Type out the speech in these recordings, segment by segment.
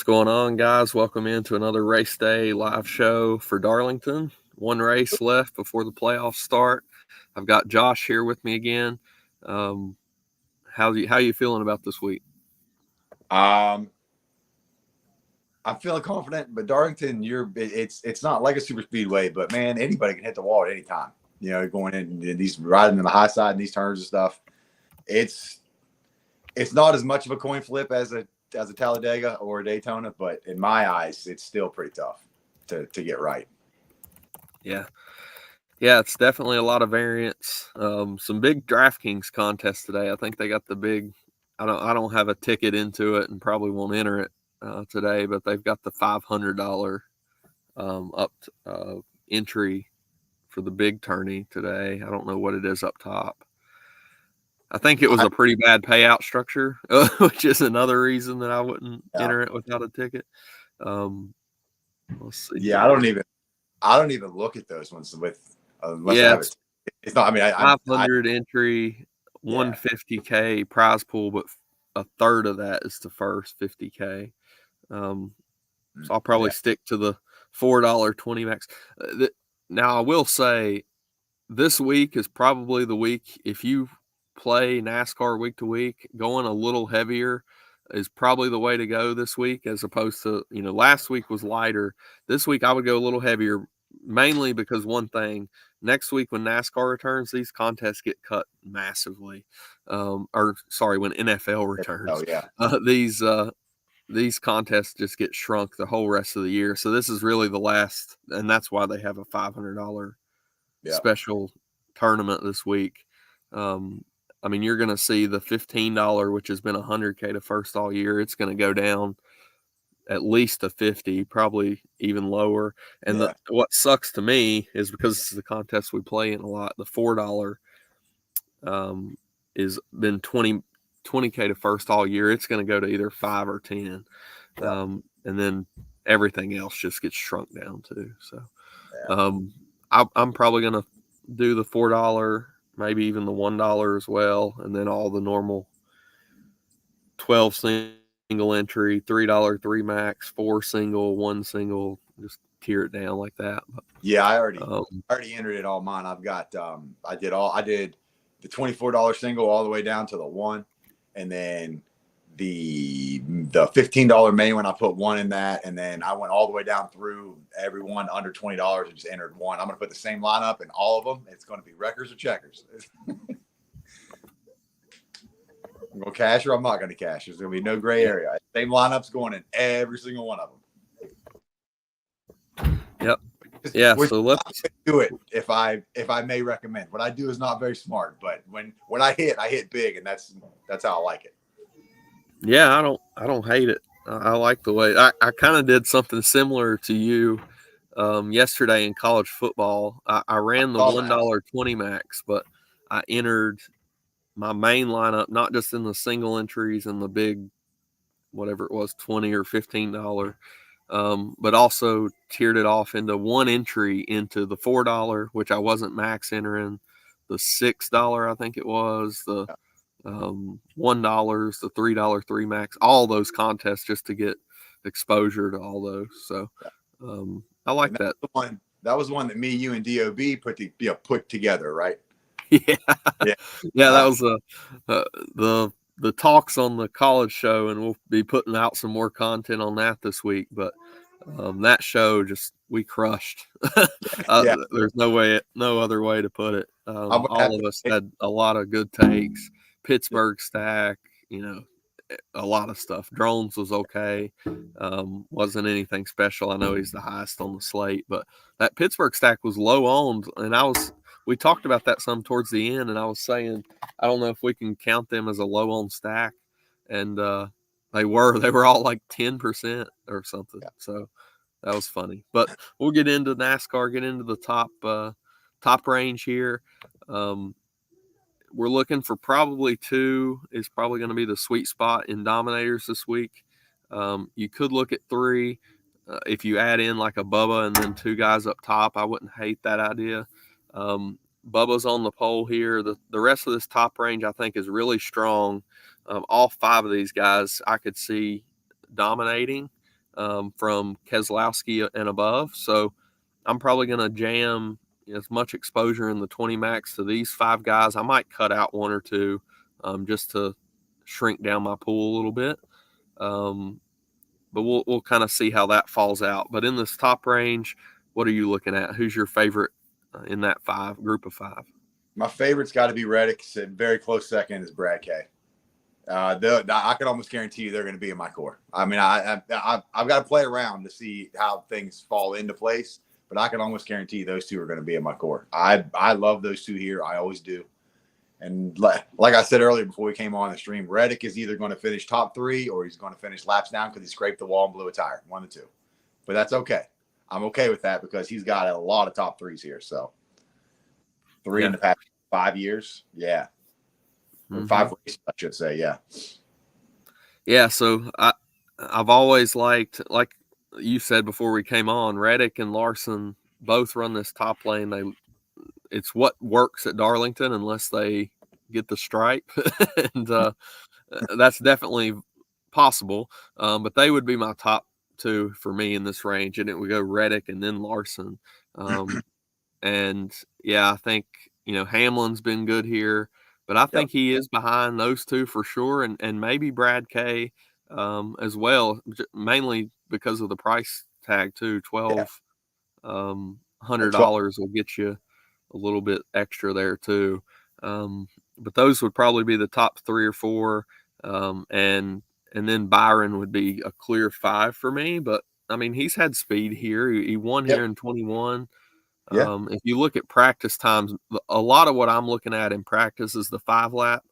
going on, guys? Welcome into another Raceday live show for Darlington. One race left before the playoffs start. I've got Josh here with me again. How you feeling about this week? I'm feeling confident, but Darlington, it's not like a super speedway, but man, anybody can hit the wall at any time. You know, going in these riding on the high side and these turns and stuff. It's not as much of a coin flip as a Talladega or a Daytona, but in my eyes, it's still pretty tough to get right. Yeah, it's definitely a lot of variance. Some big DraftKings contests today. I think they got the big. I don't have a ticket into it and probably won't enter it today, but they've got the $500 entry for the big tourney today. I don't know what it is up top. I think it was a pretty bad payout structure, which is another reason that I wouldn't enter it without a ticket. Let's see. Yeah, I don't even look at those ones with unless I have it. It's not. I mean, 500 entry, 150K prize pool, but a third of that is the first 50K. So I'll probably stick to the $4 20 max. Now I will say, this week is probably the week if you play NASCAR week to week, going a little heavier is probably the way to go this week, as opposed to, last week was lighter. This week I would go a little heavier, mainly because one thing, next week when NASCAR returns, these contests get cut massively. When NFL returns. These contests just get shrunk the whole rest of the year. So this is really the last, and that's why they have a $500 special tournament this week. You're going to see the $15, which has been $100K to first all year. It's going to go down at least to 50, probably even lower. And what sucks to me is, because this is the contest we play in a lot, the $4 is been 20K to first all year. It's going to go to either 5 or 10. And then everything else just gets shrunk down too. So I'm probably going to do the $4, maybe even the $1 as well, and then all the normal 12 single entry, $3 3 max, 4 single, 1 single, just tier it down like that. But, I already entered it all mine. I've got I did the $24 single all the way down to the 1, and then the $15 main one, I put 1 in that, and then I went all the way down through everyone under $20 and just entered 1. I'm going to put the same lineup in all of them. It's going to be wreckers or checkers. I'm going to cash or I'm not going to cash. There's going to be no gray area. Same lineups going in every single one of them. Yep. Yeah. So let's do it. If I may recommend, what I do is not very smart, but when I hit big, and that's how I like it. Yeah, I don't hate it. I like the way I kind of did something similar to you yesterday in college football. I ran the $1 20 max, but I entered my main lineup not just in the single entries and the big, whatever it was, $20 or $15, but also tiered it off into one entry into the $4, which I wasn't max entering, the $6 I think it was, the $1, the $3 3 max, all those contests, just to get exposure to all those. So I like that. That was one that me, you, and DOB put together, right? Yeah. That was the talks on the college show, and we'll be putting out some more content on that this week. But that show, we crushed. There's no other way to put it. All of us had a lot of good takes. Pittsburgh stack, a lot of stuff. Drones was okay. Wasn't anything special. I know he's the highest on the slate, but that Pittsburgh stack was low owned, and we talked about that some towards the end, and I was saying, I don't know if we can count them as a low owned stack, and they were all like 10% or something. So that was funny. But we'll get into NASCAR, get into the top range here. We're looking for probably 2 is probably going to be the sweet spot in Dominators this week. You could look at 3 if you add in like a Bubba and then 2 guys up top. I wouldn't hate that idea. Bubba's on the pole here. The rest of this top range, I think, is really strong. All 5 of these guys I could see dominating. from Keselowski and above. So I'm probably going to jam as much exposure in the 20 max to these 5 guys. I might cut out 1 or 2 just to shrink down my pool a little bit. But we'll kind of see how that falls out. But in this top range, what are you looking at? Who's your favorite in that group of 5? My favorite's got to be Reddick. Very close second is Brad K. I can almost guarantee you they're going to be in my core. I mean, I've got to play around to see how things fall into place, but I can almost guarantee those 2 are going to be in my core. I love those 2 here. I always do. And like I said earlier before we came on the stream, Reddick is either going to finish top 3 or he's going to finish laps down because he scraped the wall and blew a tire. 1 of 2. But that's okay. I'm okay with that because he's got a lot of top 3s here. So 3 in the past 5 years. Yeah. Mm-hmm. 5 races, I should say. Yeah. Yeah. So I've always liked, like you said before we came on, Reddick and Larson both run this top lane. It's what works at Darlington unless they get the stripe. And that's definitely possible. But they would be my top 2 for me in this range. And it would go Reddick and then Larson. And yeah, I think, Hamlin's been good here, but I think he is behind those 2 for sure. And maybe Brad K as well, mainly because of the price tag too. $1,200 will get you a little bit extra there too. But those would probably be the top 3 or 4. And then Byron would be a clear 5 for me. But I mean, he's had speed here. He won here in 21. If you look at practice times, a lot of what I'm looking at in practice is the 5-lap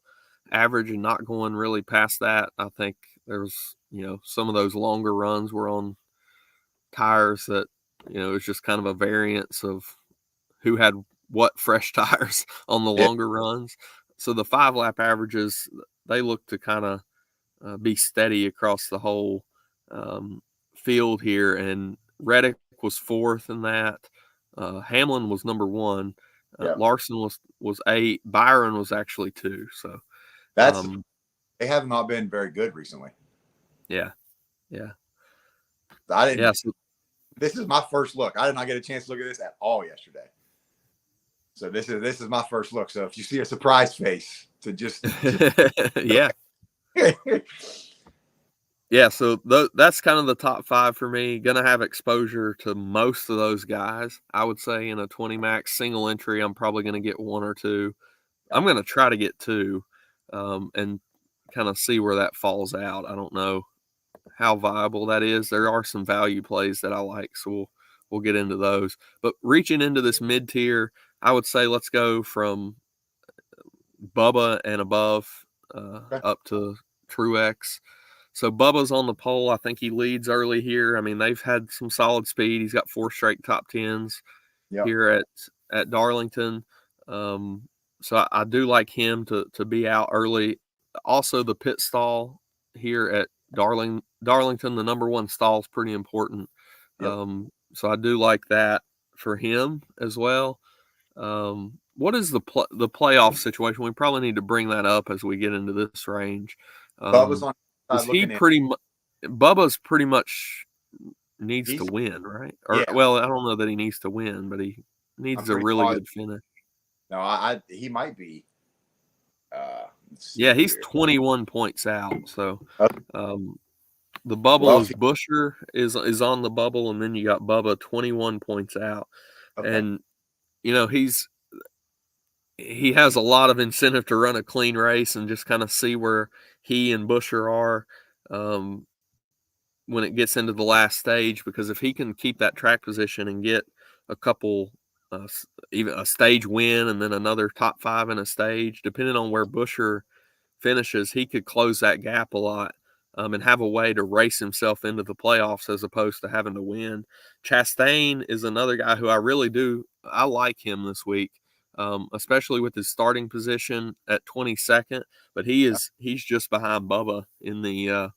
average and not going really past that. I think there's, some of those longer runs were on tires that, it's just kind of a variance of who had what fresh tires on the longer runs. So the 5-lap averages, they look to kind of be steady across the whole field here. And Reddick was 4th in that. Hamlin was number 1. Larson was 8. Byron was actually 2. So they have not been very good recently. Yeah. I didn't. So, this is my first look. I did not get a chance to look at this at all yesterday. So this is my first look. So if you see a surprise face, to just yeah. Yeah, so that's kind of the top 5 for me. Going to have exposure to most of those guys. I would say in a 20 max single entry, I'm probably going to get 1 or 2. I'm going to try to get 2 and kind of see where that falls out. I don't know how viable that is. There are some value plays that I like, so we'll get into those. But reaching into this mid-tier, I would say let's go from Bubba and above up to Truex. So Bubba's on the pole. I think he leads early here. I mean, they've had some solid speed. He's got 4 straight top 10s here at Darlington. So I do like him to be out early. Also, the pit stall here at Darlington, the number 1 stall is pretty important. So I do like that for him as well. What is the playoff situation? We probably need to bring that up as we get into this range. Bubba's on. Bubba's pretty much needs to win, right? Or well, I don't know that he needs to win, but he needs a really good finish. No, he might be. He's 21 points out. So the bubble is Busher is on the bubble, and then you got Bubba 21 points out. And he has a lot of incentive to run a clean race and just kind of see where he and Busher are when it gets into the last stage, because if he can keep that track position and get a couple, even a stage win and then another top 5 in a stage, depending on where Busher finishes, he could close that gap a lot and have a way to race himself into the playoffs as opposed to having to win. Chastain is another guy who I like him this week. Especially with his starting position at 22nd, but he's just behind Bubba in the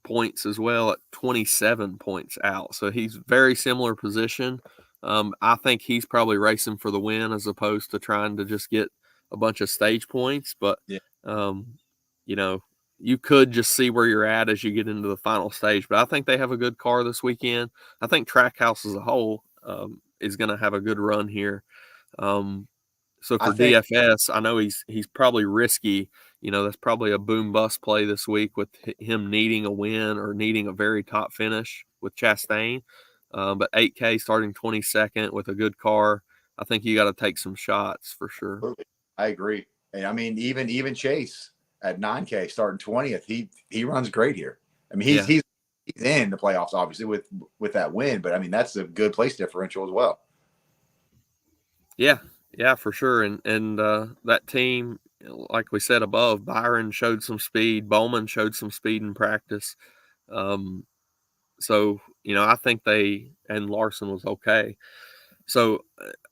points as well at 27 points out. So he's very similar position. I think he's probably racing for the win as opposed to trying to just get a bunch of stage points. But you could just see where you're at as you get into the final stage. But I think they have a good car this weekend. I think Trackhouse as a whole is going to have a good run here. So I for think, DFS, I know he's probably risky. That's probably a boom bust play this week with him needing a win or needing a very top finish with Chastain. But 8K starting 22nd with a good car, I think you got to take some shots for sure. I agree. And I mean, even Chase at 9K starting 20th, he runs great here. I mean, he's in the playoffs obviously with that win, but I mean that's a good place differential as well. Yeah, for sure. And that team, like we said above, Byron showed some speed, Bowman showed some speed in practice. So I think and Larson was okay. So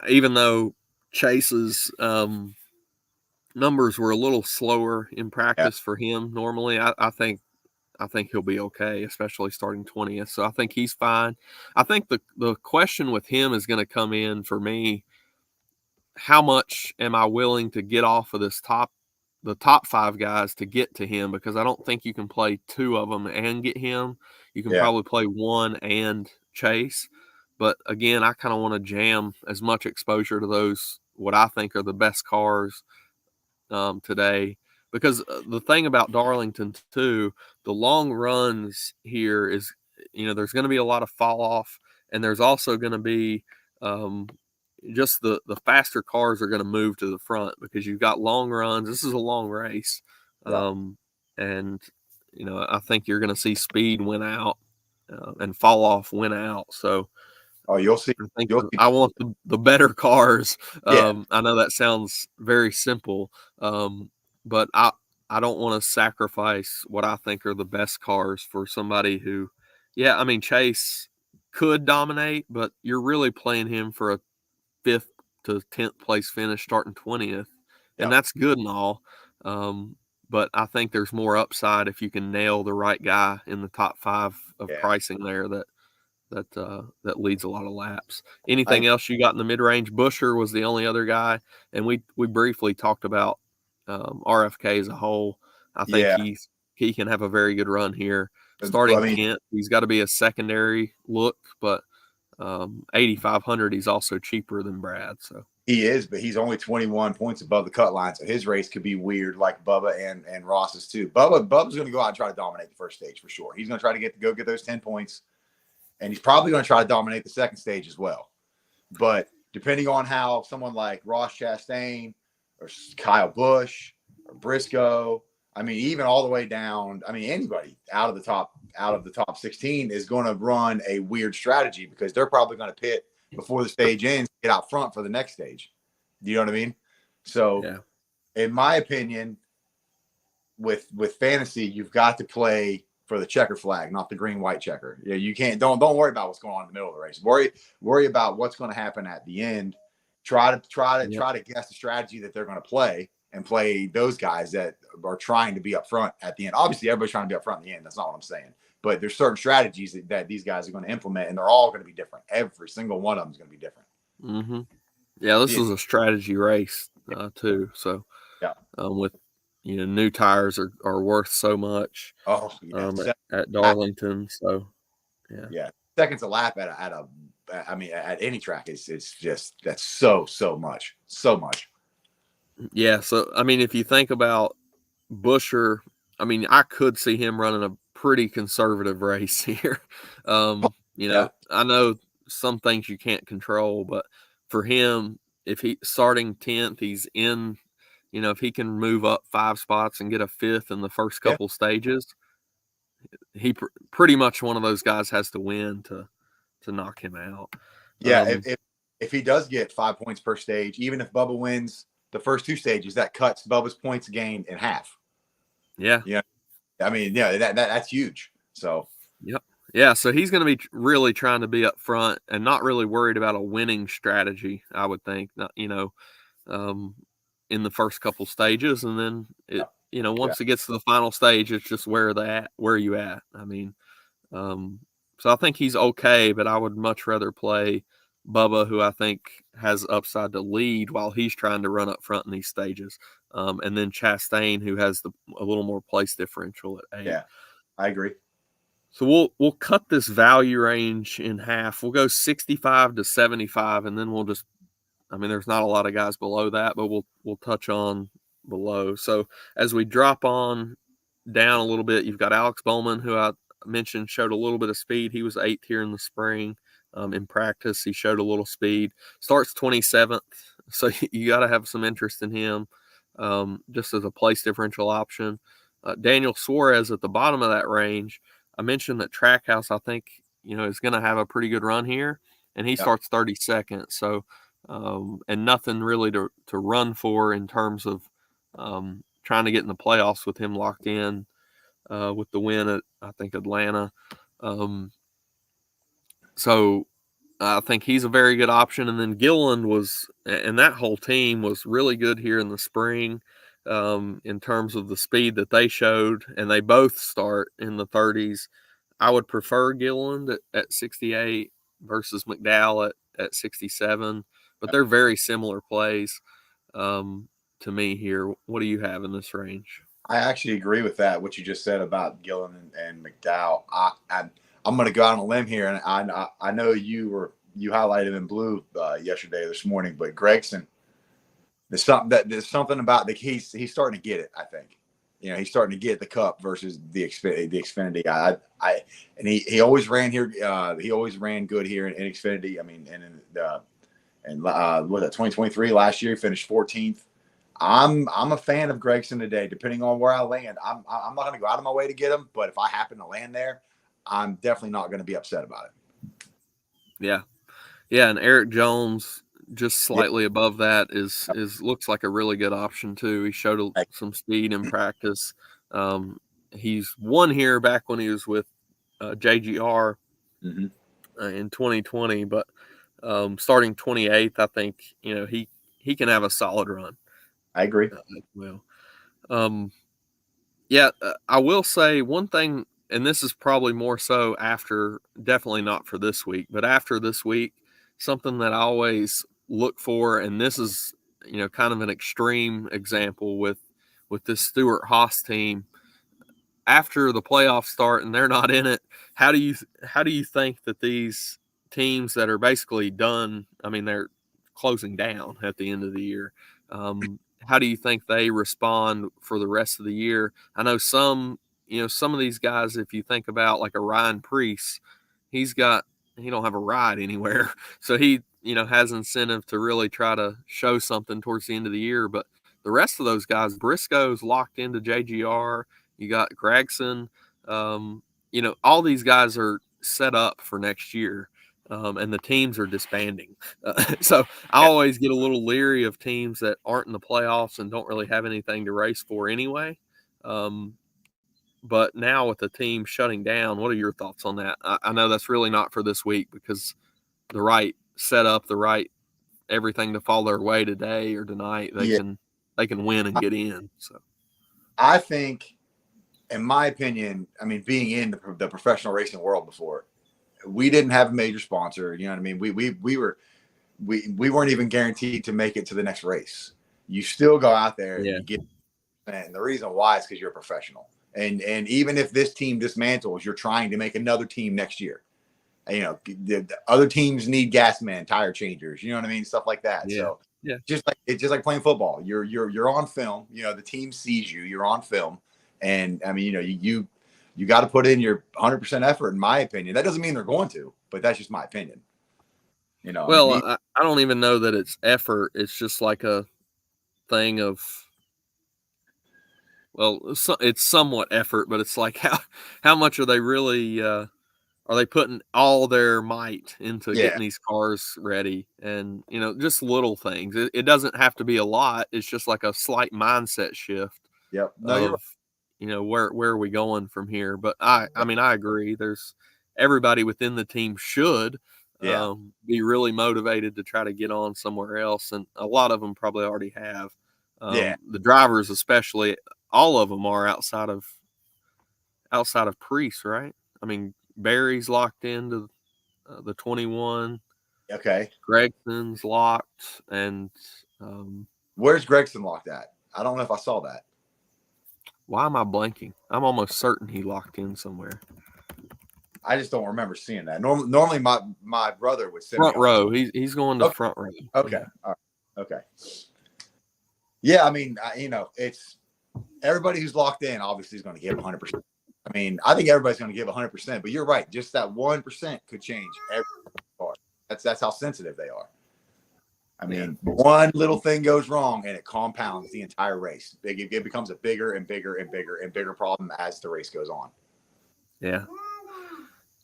even though Chase's numbers were a little slower in practice for him normally, I think he'll be okay, especially starting 20th. So I think he's fine. I think the question with him is going to come in for me. How much am I willing to get off of the top 5 guys to get to him? Because I don't think you can play 2 of them and get him. You can probably play 1 and Chase. But again, I kind of want to jam as much exposure to those, what I think are the best cars today. Because the thing about Darlington too, the long runs here is, there's going to be a lot of fall off, and there's also going to be just the faster cars are going to move to the front because you've got long runs. This is a long race, and I think you're going to see speed win out and fall off win out. So. You'll see. I want the better cars. I know that sounds very simple, but I don't want to sacrifice what I think are the best cars for somebody who, Chase could dominate, but you're really playing him for a 5th to 10th place finish starting 20th, and that's good and all. But I think there's more upside if you can nail the right guy in the top 5 of pricing there that leads a lot of laps. Anything else you got in the mid-range? Busher was the only other guy, and we briefly talked about RFK as a whole. I think he can have a very good run here. Starting 10th, he's got to be a secondary look, but 8,500, he's also cheaper than Brad. So he is, but he's only 21 points above the cut line, so his race could be weird, like Bubba and Ross's too. Bubba's going to go out and try to dominate the first stage for sure. He's going to try to get those 10 points. And he's probably going to try to dominate the second stage as well. But depending on how someone like Ross Chastain or Kyle Busch or Briscoe, I mean, even all the way down, I mean, anybody out of the top 16 is going to run a weird strategy because they're probably going to pit before the stage ends, get out front for the next stage. Do you know what I mean? So in my opinion, with fantasy, you've got to play for the checker flag, not the green-white checker. Yeah, you can't. Don't worry about what's going on in the middle of the race. Worry about what's going to happen at the end. Try to guess the strategy that they're going to play and play those guys that are trying to be up front at the end. Obviously, everybody's trying to be up front in the end. That's not what I'm saying. But there's certain strategies that these guys are going to implement, and they're all going to be different. Every single one of them is going to be different. Mm-hmm. Yeah, this is a strategy race too. So with new tires are worth so much. At Darlington. So seconds a lap at any track is just that's so much. Yeah, so I mean, if you think about Busher, I mean, I could see him running a pretty conservative race here. I know some things you can't control, but for him, if he starting 10th, he's in. If he can move up 5 spots and get a 5th in the first couple stages, he pretty much one of those guys has to win to knock him out. Yeah, if he does get 5 points per stage, even if Bubba wins the first 2 stages, that cuts Bubba's points gained in half. Yeah. I mean, that's huge. So so he's going to be really trying to be up front and not really worried about a winning strategy, I would think. Not, in the first couple stages, and then once it gets to the final stage, it's just where you at. I mean, so I think he's okay, but I would much rather play Bubba, who I think has upside to lead while he's trying to run up front in these stages. and then Chastain, who has a little more place differential at 8. Yeah, I agree. So we'll cut this value range in half. We'll go 65 to 75, and then we'll just, I mean, there's not a lot of guys below that, but we'll touch on below. So as we drop on down a little bit, you've got Alex Bowman, who I mentioned showed a little bit of speed. He was 8th here in the spring. In practice, he showed a little speed. Starts 27th, so you got to have some interest in him, just as a place differential option. Daniel Suarez at the bottom of that range. I mentioned that Trackhouse, I think, is going to have a pretty good run here, and he starts 32nd. So, and nothing really to run for in terms of trying to get in the playoffs with him locked in with the win at, I think, Atlanta. So I think he's a very good option. And then Gilliland and that whole team was really good here in the spring in terms of the speed that they showed, and they both start in the 30s. I would prefer Gilliland at 68 versus McDowell at 67, but they're very similar plays to me here. What do you have in this range? I actually agree with that. What you just said about Gillen and McDowell. I'm going to go out on a limb here, and I know you highlighted in blue yesterday or this morning, but Gregson, there's something about he's starting to get it. I think, he's starting to get the Cup versus the Xfinity. And he always ran here. He always ran good here in Xfinity. I mean, and was that 2023 last year? He finished 14th. I'm a fan of Gregson today. Depending on where I land, I'm not going to go out of my way to get him, but if I happen to land there, I'm definitely not going to be upset about it. Yeah, and Eric Jones just slightly above that is looks like a really good option too. He showed some speed in practice. He's won here back when he was with JGR in 2020, but starting 28th, I think he can have a solid run. I agree. I will say one thing, and this is probably more so after, definitely not for this week, but after this week, something that I always look for, and this is kind of an extreme example with this Stewart-Haas team. After the playoffs start and they're not in it, how do you think that these teams that are basically done, I mean, they're closing down at the end of the year, how do you think they respond for the rest of the year? I know some of these guys, if you think about like a Ryan Preece, he don't have a ride anywhere. So he, has incentive to really try to show something towards the end of the year. But the rest of those guys, Briscoe's locked into JGR. You got Gregson. All these guys are set up for next year. And the teams are disbanding. So I always get a little leery of teams that aren't in the playoffs and don't really have anything to race for anyway. But now with the team shutting down, what are your thoughts on that? I know that's really not for this week because the right setup, the right everything to fall their way today or tonight, they can win and get in. So I think, in my opinion, I mean, being in the professional racing world before, we didn't have a major sponsor. You know what I mean? We weren't even guaranteed to make it to the next race. You still go out there and you get, and the reason why is because you're a professional. And even if this team dismantles, you're trying to make another team next year. The other teams need gas man, tire changers. You know what I mean? Stuff like that. Yeah. So yeah, it's just like playing football. You're on film. The team sees you. You're on film, and I mean, you got to put in your 100% effort. In my opinion, that doesn't mean they're going to, but that's just my opinion. Well, I don't even know that it's effort. It's just like a thing of. Well, it's somewhat effort, but it's like how much are they really are they putting all their might into getting these cars ready? And just little things. It doesn't have to be a lot. It's just like a slight mindset shift. Yep. No, where are we going from here? But I mean, I agree. There's everybody within the team should be really motivated to try to get on somewhere else, and a lot of them probably already have. The drivers, especially, all of them are outside of Preece, right? I mean, Barry's locked into the 21. Okay. Gregson's locked, and where's Gregson locked at? I don't know if I saw that. Why am I blanking? I'm almost certain he locked in somewhere. I just don't remember seeing that. Normally my brother would send Front me row. He's going to front row. Okay. Yeah. All right. Okay. Yeah, I mean, it's everybody who's locked in obviously is going to give 100%. I mean, I think everybody's going to give 100%, but you're right. Just that 1% could change every part. That's how sensitive they are. I mean, one little thing goes wrong and it compounds the entire race. It becomes a bigger and bigger and bigger and bigger problem as the race goes on. Yeah.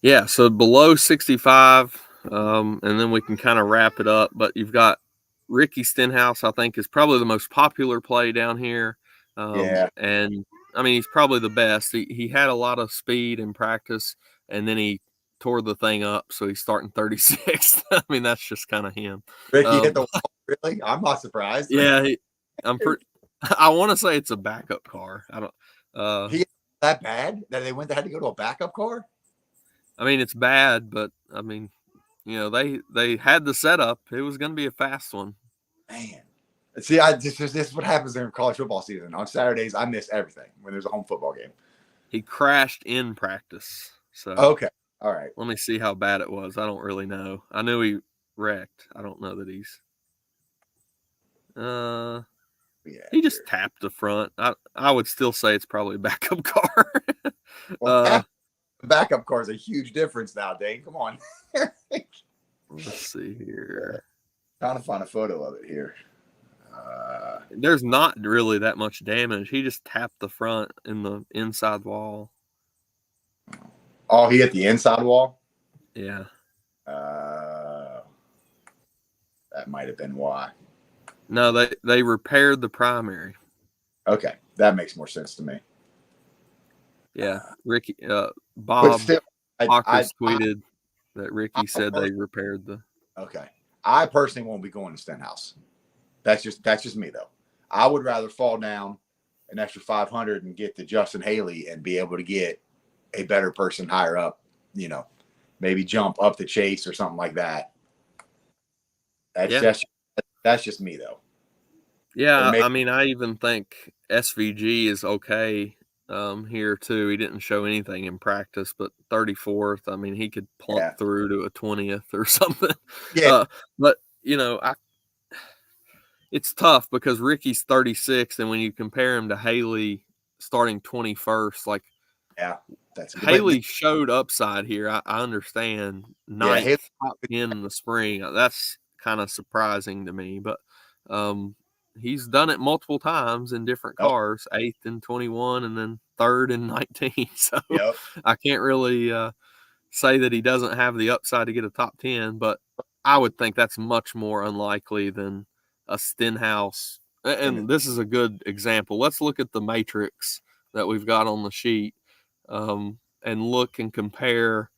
Yeah. So below 65, and then we can kind of wrap it up. But you've got Ricky Stenhouse, I think, is probably the most popular play down here. And I mean, he's probably the best. He had a lot of speed in practice, and then he tore the thing up, so he's starting 36th. I mean, that's just kind of him. Ricky hit the wall, really? I'm not surprised. Yeah, I want to say it's a backup car. I don't. He that bad that they had to go to a backup car. I mean, it's bad, but I mean, they had the setup. It was going to be a fast one. Man, see, this is what happens during college football season. On Saturdays, I miss everything when there's a home football game. He crashed in practice. So okay, all right. Let me see how bad it was. I don't really know. I knew he wrecked. I don't know that he's. He just tapped the front. I would still say it's probably a backup car. Well, backup car is a huge difference now, Dane. Come on. Let's see here. Trying to find a photo of it here. There's not really that much damage. He just tapped the front in the inside wall. Oh, he hit the inside wall? Yeah. That might have been why. No, they repaired the primary. Okay, that makes more sense to me. Yeah, Ricky, Bob Hawkins tweeted that Ricky said they repaired the. Okay, I personally won't be going to Stenhouse. That's just me though. I would rather fall down an extra 500 and get to Justin Haley and be able to get a better person higher up. Maybe jump up the chase or something like that. That's just me though. Yeah, I mean, I even think SVG is okay here too. He didn't show anything in practice, but 34th. I mean, he could plunk through to a 20th or something. Yeah, but it's tough because Ricky's 36th, and when you compare him to Haley starting 21st, like Haley showed upside here. I understand ninth in the spring. That's kind of surprising to me, but he's done it multiple times in different cars, 8th in 21 and then 3rd in 19. So I can't really say that he doesn't have the upside to get a top 10, but I would think that's much more unlikely than a Stenhouse. And this is a good example. Let's look at the matrix that we've got on the sheet and look and compare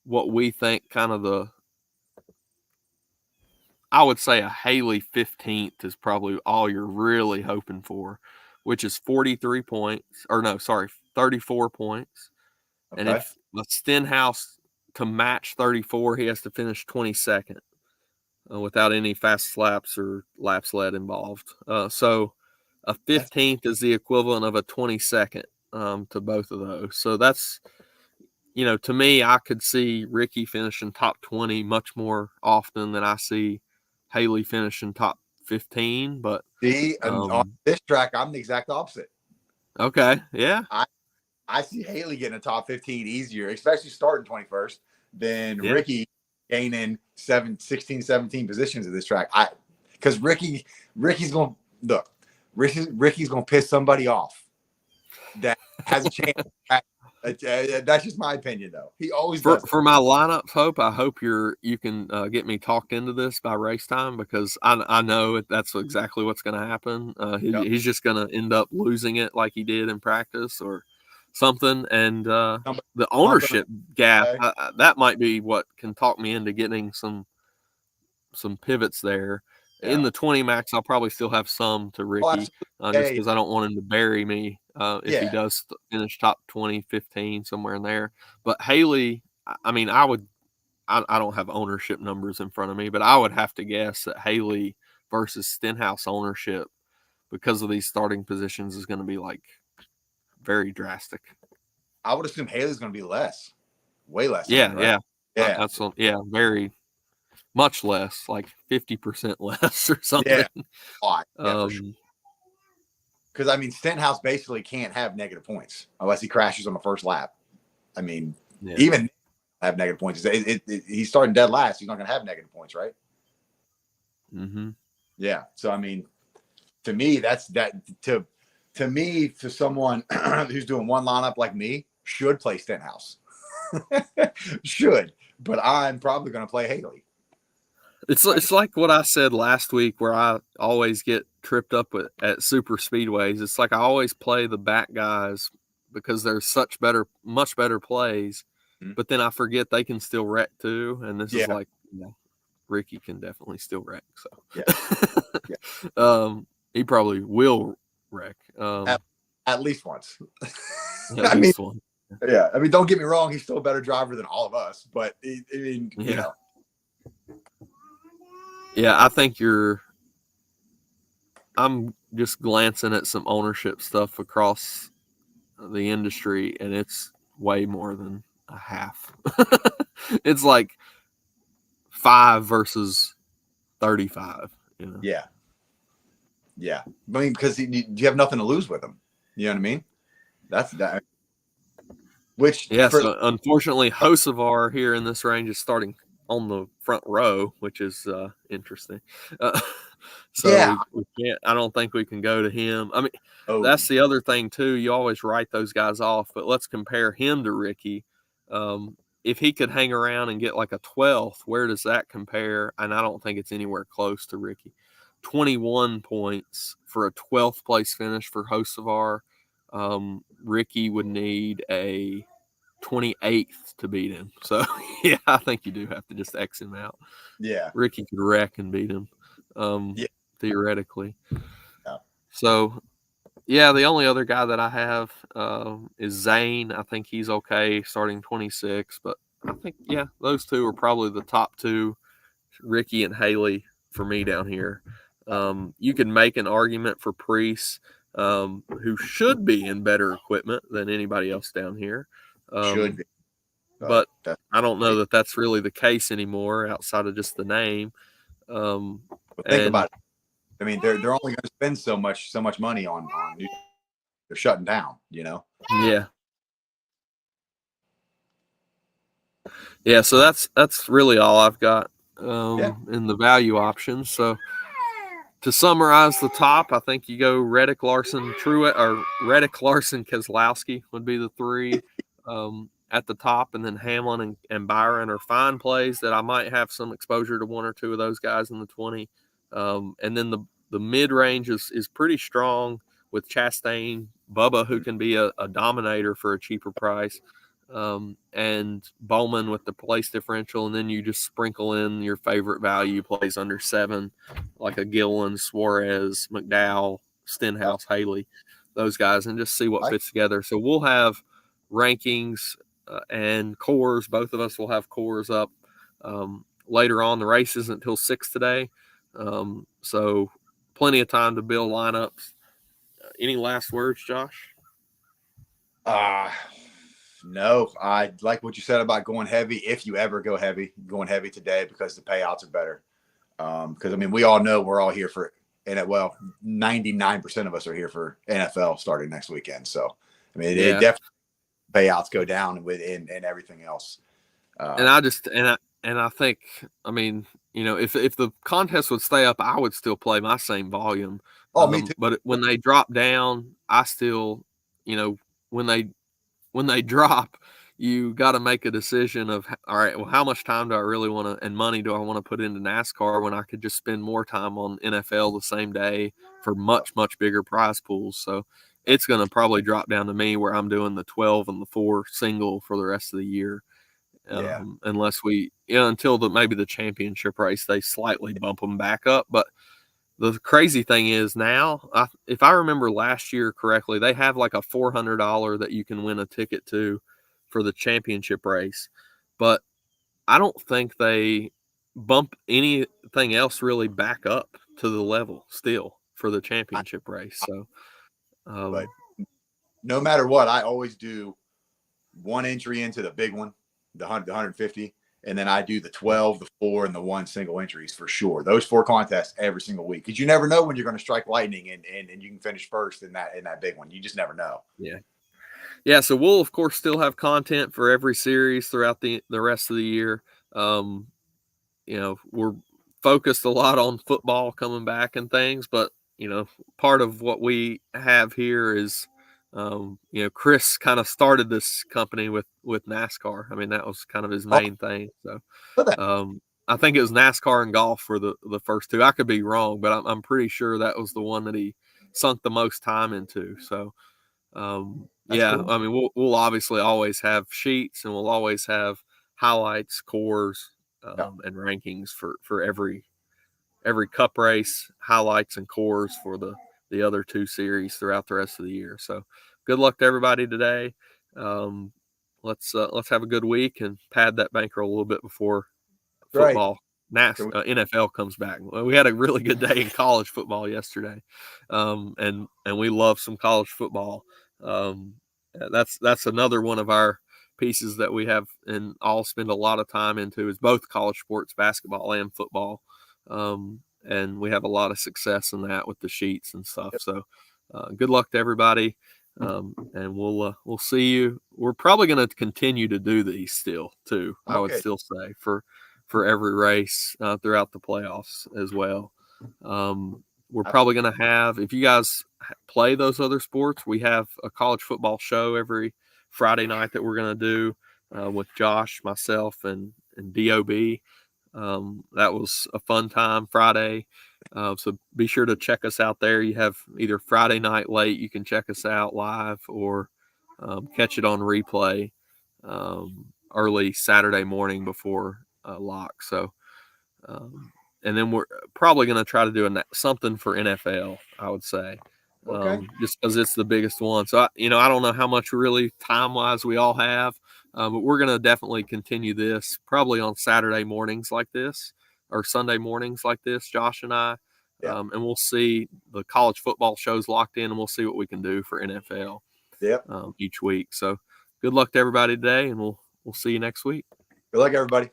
what we think kind of I would say a Haley 15th is probably all you're really hoping for, which is 34 points. Okay. And if the Stenhouse to match 34, he has to finish 22nd without any fast laps or laps led involved. So a 15th is the equivalent of a 22nd to both of those. So that's, to me, I could see Ricky finishing top 20 much more often than I see Haley finishing top 15. But on this track, I'm the exact opposite. Okay, yeah. I see Haley getting a top 15 easier, especially starting 21st, than Ricky gaining 16, 17 positions at this track. Because Ricky's going to look. Ricky's going to piss somebody off that has a chance. That's just my opinion, though. He always does. For my lineups, Hope, I hope you can get me talked into this by race time, because I know that's exactly what's going to happen. He's just going to end up losing it like he did in practice or something. And the ownership gap, that might be what can talk me into getting some pivots there. In the 20 max, I'll probably still have some to Ricky just because I don't want him to bury me if he does finish top 20, 15, somewhere in there. But Haley, I mean, I don't have ownership numbers in front of me, but I would have to guess that Haley versus Stenhouse ownership because of these starting positions is going to be like very drastic. I would assume Haley's going to be less, way less. Yeah, Even, right? Yeah, very much less, like 50% less or something. Yeah, for sure. Because I mean, Stenhouse basically can't have negative points unless he crashes on the first lap. I mean, even have negative points. He's starting dead last. He's not going to have negative points, right? Mm-hmm. Yeah. So I mean, to me, that's that. To me, to someone who's doing one lineup like me, should play Stenhouse. Should, but I'm probably going to play Haley. It's like what I said last week, where I always get tripped up at super speedways. It's like I always play the back guys because there's much better plays, but then I forget they can still wreck too. And this is like, Ricky can definitely still wreck. So he probably will wreck at least once. At least one. Yeah, I mean, don't get me wrong; he's still a better driver than all of us. But I mean, you know. Yeah, I think I'm just glancing at some ownership stuff across the industry, and it's way more than a half. It's like 5 versus 35. You know? Yeah. I mean, because you have nothing to lose with him. You know what I mean? That's that. So unfortunately, Hocevar here in this range is starting on the front row, which is interesting. We can't. I don't think we can go to him. I mean, that's the other thing too. You always write those guys off, but let's compare him to Ricky. If he could hang around and get like a 12th, where does that compare? And I don't think it's anywhere close to Ricky. 21 points for a 12th place finish for Hocevar. Ricky would need a 28th to beat him. So, yeah, I think you do have to just X him out. Yeah. Ricky could wreck and beat him, theoretically. Yeah. So, yeah, the only other guy that I have is Zane. I think he's okay starting 26. But I think, those two are probably the top two, Ricky and Haley, for me down here. You can make an argument for Priest, who should be in better equipment than anybody else down here. Should be. But I don't know that that's really the case anymore outside of just the name. Think about it. I mean, they're only going to spend so much money on they're shutting down, you know? Yeah. Yeah, so that's really all I've got in the value options. So to summarize the top, I think you go Reddick, Larson, Truex, or Reddick, Larson, Keselowski would be the three at the top, and then Hamlin and Byron are fine plays that I might have some exposure to one or two of those guys in the 20. And then the mid range is pretty strong with Chastain, Bubba, who can be a dominator for a cheaper price, and Bowman with the place differential, and then you just sprinkle in your favorite value plays under 7, like a Gillen, Suarez, McDowell, Stenhouse, Haley, those guys, and just see what fits together. So we'll have rankings and cores. Both of us will have cores up later on. The race isn't until 6 today, so plenty of time to build lineups. Any last words, Josh? No, I like what you said about going heavy. If you ever go heavy, going heavy today because the payouts are better. Because I mean, we all know we're all here for, and 99% of us are here for NFL starting next weekend. So I mean, it definitely payouts go down and everything else. And I think, I mean, you know, if the contest would stay up, I would still play my same volume. Me too. But when they drop down, I still, you know, when they drop, you got to make a decision of, all right, well, how much time do I really want to, and money do I want to put into NASCAR when I could just spend more time on NFL the same day for much, much bigger prize pools. So it's going to probably drop down to me where I'm doing the 12 and the 4 single for the rest of the year. Unless we, until maybe the championship race, they slightly bump them back up. But the crazy thing is now, if I remember last year correctly, they have like a $400 that you can win a ticket to for the championship race. But I don't think they bump anything else really back up to the level still for the championship race. So, but no matter what, I always do one entry into the big one, the 150, and then I do the 12, the 4, and the 1 single entries for sure. Those 4 contests every single week, because you never know when you're going to strike lightning and you can finish first in that big one. You just never know. Yeah. So we'll of course still have content for every series throughout the rest of the year. We're focused a lot on football coming back and things, but part of what we have here is, Chris kind of started this company with NASCAR. I mean, that was kind of his main thing. So, I think it was NASCAR and golf for the first 2. I could be wrong, but I'm pretty sure that was the one that he sunk the most time into. So, cool. I mean, we'll obviously always have sheets, and we'll always have highlights, scores, and rankings for every cup race, highlights and cores for the other 2 series throughout the rest of the year. So good luck to everybody today. Let's have a good week and pad that bankroll a little bit before football. NFL comes back. We had a really good day in college football yesterday, and we love some college football. That's another one of our pieces that we have and all spend a lot of time into is both college sports, basketball and football, and we have a lot of success in that with the sheets and stuff. So good luck to everybody, and we'll see you. We're probably going to continue to do these still too. Okay. I would still say for every race throughout the playoffs as well. We're probably going to have, if you guys play those other sports, we have a college football show every Friday night that we're going to do with Josh, myself, and DOB. That was a fun time Friday. So be sure to check us out there. You have either Friday night late, you can check us out live, or catch it on replay early Saturday morning before lock. So, and then we're probably going to try to do something for NFL, I would say, just because it's the biggest one. So, I don't know how much really time-wise we all have, but we're going to definitely continue this probably on Saturday mornings like this or Sunday mornings like this, Josh and I, and we'll see the college football shows locked in, and we'll see what we can do for NFL each week. So good luck to everybody today, and we'll see you next week. Good luck, everybody.